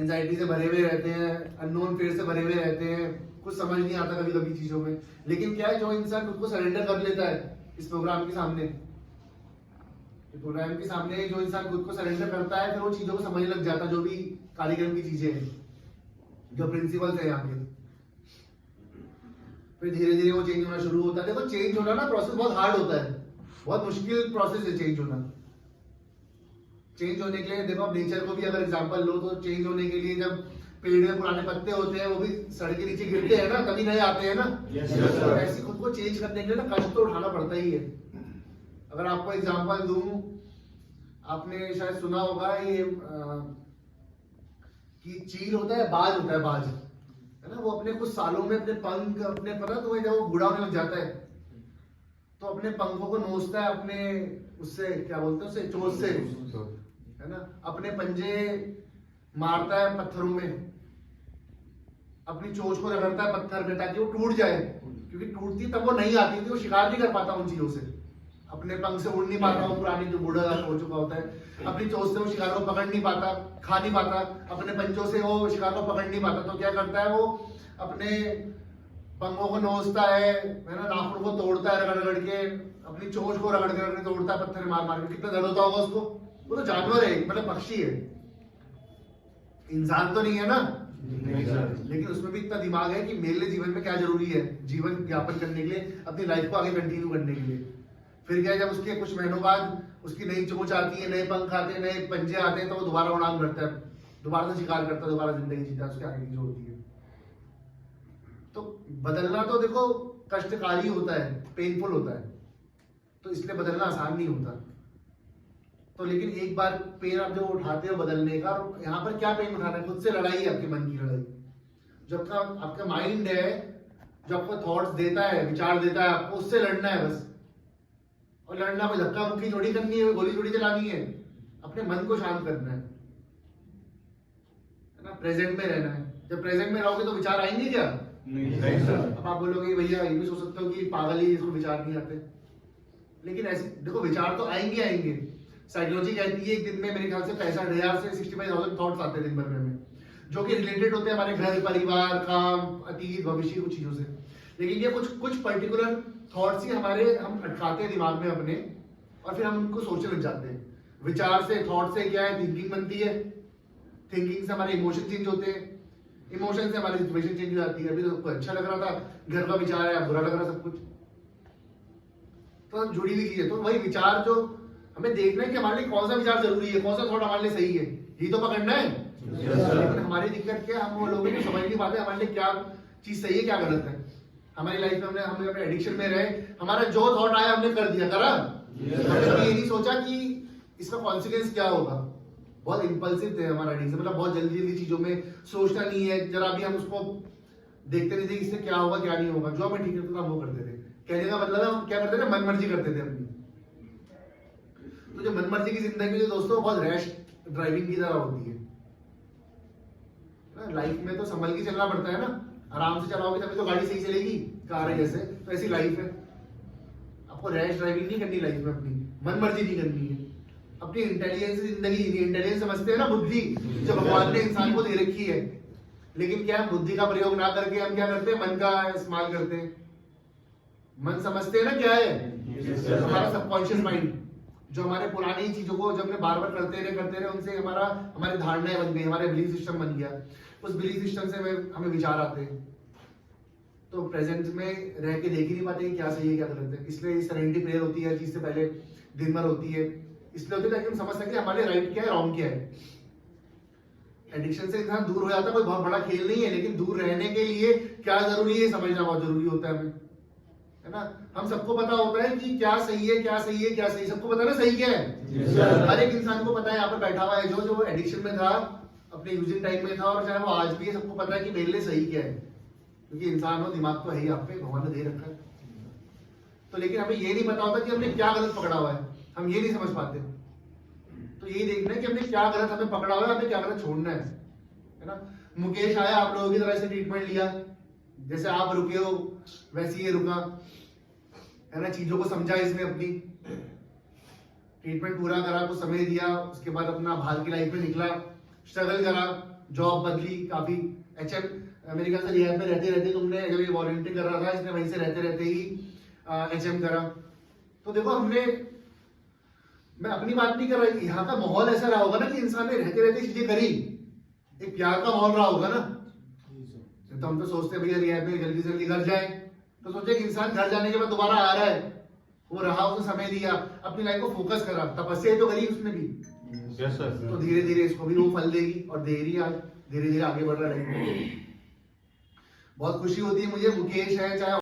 Anxiety से भरे हुए रहते हैं, अननोन फेयर से भरे हुए रहते हैं, कुछ समझ नहीं आता कभी कभी चीजों में। लेकिन क्या है, जो इंसान खुद को सरेंडर कर लेता है इस प्रोग्राम के सामने, जो इंसान खुद को सरेंडर करता है, फिर वो चीजों को समझने लग जाता है, जो भी कार्यक्रम की चीजें हैं, जो प्रिंसिपल्स है यहाँ के। फिर धीरे धीरे वो चेंज होना शुरू होता है। देखो चेंज होना ना प्रोसेस बहुत हार्ड होता है, बहुत मुश्किल प्रोसेस है चेंज होना। चेंज होने के लिए देखो, आप नेचर को भी अगर एग्जांपल लो तो चेंज होने के लिए जब पेड़ में पुराने पत्ते होते हैं वो भी सड़ के नीचे गिरते हैं ना, तभी नए आते हैं ना। ऐसे खुद को चेंज करने के लिए ना कष्ट तो उठाना पड़ता ही है। अगर आपको एग्जांपल दूं, आपने शायद सुना होगा ये कि चील होता है, बाज होता है, बाज है ना, वो अपने कुछ सालों में अपने पंख अपने पता तो जब वो बूढ़ा होने लग जाता है तो अपने पंखों को नोचता है अपने उससे, क्या बोलते हैं उसे, चोंच से, है ना। अपने पंजे मारता है पत्थरों में, अपनी चोंच को रगड़ता है पत्थर में ताकि वो टूट जाए, क्योंकि टूटती तब वो नहीं आती थी, वो शिकार नहीं कर पाता उन चीजों से, अपने पंख से उड़ नहीं पाता, वो पुरानी जो बूढ़ा हो चुका होता है। अपनी चोंच से वो शिकार को पकड़ नहीं पाता, खा नहीं पाता, अपने पंचों से वो शिकार को पकड़ नहीं पाता, तो क्या करता है वो अपने पंखों को नोचता है ना, नाखून को तोड़ता है रगड़ रगड़ के, अपनी चोंच को रगड़ रगड़ तोड़ता है पत्थर मार मार के। कितना दर्द होता होगा उसको। वो तो जानवर है, मतलब पक्षी है, इंसान तो नहीं है ना। लेकिन उसमें भी इतना दिमाग है कि मेरे लिए जीवन में क्या जरूरी है, जीवन यापन करने के लिए, अपनी लाइफ को आगे कंटिन्यू करने के लिए। फिर क्या है, जब उसके कुछ महीनों बाद उसकी नई चोंच आती है, नए पंख आते हैं, नए पंजे आते हैं, तो वो दोबारा उड़ान भरता है, दोबारा से शिकार करता है, दोबारा जिंदगी जीता है, उसके आगे की जो होती है। तो बदलना तो देखो कष्टकारी होता है, पेनफुल होता है, तो इसलिए बदलना आसान नहीं होता। तो लेकिन एक बार पेन आप जो उठाते हो बदलने का, यहाँ पर क्या पेन उठाना है, खुद से लड़ाई है, आपके मन की लड़ाई। जो आपका माइंड है, जो आपको थॉट्स देता है, विचार देता है, आपको उससे लड़ना है बस। और लड़ना कोई धक्का मुक्की थोड़ी करनी है, गोली थोड़ी चलानी है, अपने मन को शांत करना है ना, प्रेजेंट में रहना है। जब प्रेजेंट में रहोगे तो विचार आएंगे क्या? नहीं सर। अब आप बोलोगे भैया ये भी सोच सकते हो कि पागल ही, इसको विचार नहीं आते, लेकिन ऐसे देखो विचार तो आएंगे आएंगे। साइकोलॉजी कहती है एक दिन में मेरे ख्याल से 65,000 से 65,000 थॉट्स आते हैं दिन भर में, जो कि रिलेटेड होते हैं हमारे घर परिवार काम अतीत भविष्य कुछ चीजों से। लेकिन ये कुछ पर्टिकुलर थॉट्स ही हम अटकाते हैं दिमाग में अपने, और फिर हम उनको सोचने लग जाते हैं। विचार से, थॉट से क्या है, थिंकिंग बनती है, थिंकिंग से हमारे इमोशन चेंज होते हैं, इमोशन से हमारी सिचुएशन चेंज हो जाती है। अभी तो सबको अच्छा लग रहा था, घर का विचार है, बुरा लग रहा सब कुछ, तो जुड़ी हुई चीज है। तो वही विचार जो हमें देखना है कि हमारे लिए कौन सा विचार जरूरी है, कौन सा थॉट हमारे लिए सही है, ये तो पकड़ना है। लेकिन हमारी दिक्कत क्या है, हम वो लोगों को समझ नहीं पाते हमारे लिए क्या चीज सही है, क्या गलत है। हमारी लाइफ में हमने अपने एडिक्शन में रहे, हमारा जो थॉट आया हमने कर दिया, करा। हमने ये नहीं सोचा कि इसका कॉन्सिक्वेंस क्या होगा। बहुत इंपल्सिव थे हमारा एडिक्शन, मतलब बहुत जल्दी जल्दी चीजों में सोचना नहीं है, जरा भी हम उसको देखते नहीं थे इससे क्या होगा क्या नहीं होगा, जो हमें ठीक लगता था हम वो करते थे। कहने का मतलब हम क्या करते थे, मनमर्जी करते थे अपनी। तो जो मनमर्जी की जिंदगी जो दोस्तों बहुत रैश ड्राइविंग की तरह होती है ना। लाइफ में तो संभल के चलना पड़ता है ना, आराम से चलाओगे तभी तो गाड़ी सही चलेगी, कार है जैसे, तो ऐसी लाइफ है। आपको रैश ड्राइविंग नहीं करनी लाइफ में, अपनी मनमर्जी नहीं करनी है, अपनी इंटेलिजेंस से जिंदगी जीनी। इंटेलिजेंस समझते हैं ना, बुद्धि जो भगवान ने इंसान को दे रखी है। लेकिन क्या है, बुद्धि का प्रयोग ना करके हम क्या करते हैं, मन का इस्तेमाल करते हैं। मन समझते हैं ना क्या है, हमारा सबकॉन्शियस माइंड, जो हमारे पुरानी चीजों को जब हमने बार बार करते रहे उनसे हमारी धारणाएं बन गई, हमारे बिलीफ सिस्टम बन गया। उस बिलीफ सिस्टम से हमें विचार आते हैं, तो प्रेजेंट में रह के देख ही नहीं पाते कि क्या सही है क्या गलत है। इसलिए सरेंडरी प्रेयर होती है, चीज से पहले दिन भर होती है, इसलिए होती है ताकि हम समझ सके हमारे राइट क्या है, रॉन्ग क्या है। एडिक्शन से इंसान दूर हो जाता है, कोई बहुत बड़ा खेल नहीं है, लेकिन दूर रहने के लिए क्या जरूरी है समझना बहुत जरूरी होता है हमें, है ना। हम सबको पता होता है कि क्या सही है क्या सही है क्या सही, सबको पता है ना सही क्या है। हर एक इंसान को पता है, यहाँ पर बैठा हुआ है जो एडिक्शन में था, अपने यूजिंग टाइम में था, और चाहे वो आज भी है, सबको पता है कि मेरे लिए सही क्या है, क्योंकि इंसान हो, दिमाग तो है ही आप पे, भगवान ने दे रखा है। तो लेकिन हमें ये नहीं पता होता कि हमने क्या गलत पकड़ा हुआ है, हम ये नहीं समझ पाते। तो यही देखना है कि हमने क्या गलत हमें पकड़ा हुआ है, हमें क्या गलत छोड़ना है ना। मुकेश आया, आप लोगों की तरह से ट्रीटमेंट लिया, जैसे आप रुके हो वैसे ये रुका, है ना। चीजों को समझा, इसमें अपनी ट्रीटमेंट पूरा करा, कुछ समय दिया, उसके बाद अपना बाहर की लाइफ में निकला, स्ट्रगल करा, जॉब बदली काफी। एचएम मेरे ख्याल से रिहाब में रहते रहते तुमने, जब ये वॉलंटियर कर रहा था इसने वहीं से रहते रहते ही एचएम करा। तो देखो हमने, मैं अपनी बात नहीं कर रहा, यहाँ का माहौल ऐसा रहा होगा ना कि इंसान ने रहते रहते चीजें करी, एक प्यार का माहौल रहा होगा ना। तो हम तो सोचते हैं भैया रिहाब में जल्दी से जल्दी घर जाए, तो सोचे कि इंसान घर जाने के बाद दोबारा आ रहा है, वो रहा, उसने समय दिया, अपनी लाइफ को फोकस करा, तपस्या तो करी उसने भी। Yes sir. तो धीरे धीरे इसको भी वो फल देगी और दे रही है, आज धीरे धीरे आगे बढ़ रहा है। बहुत खुशी होती है मुझे, मुकेश है चाहे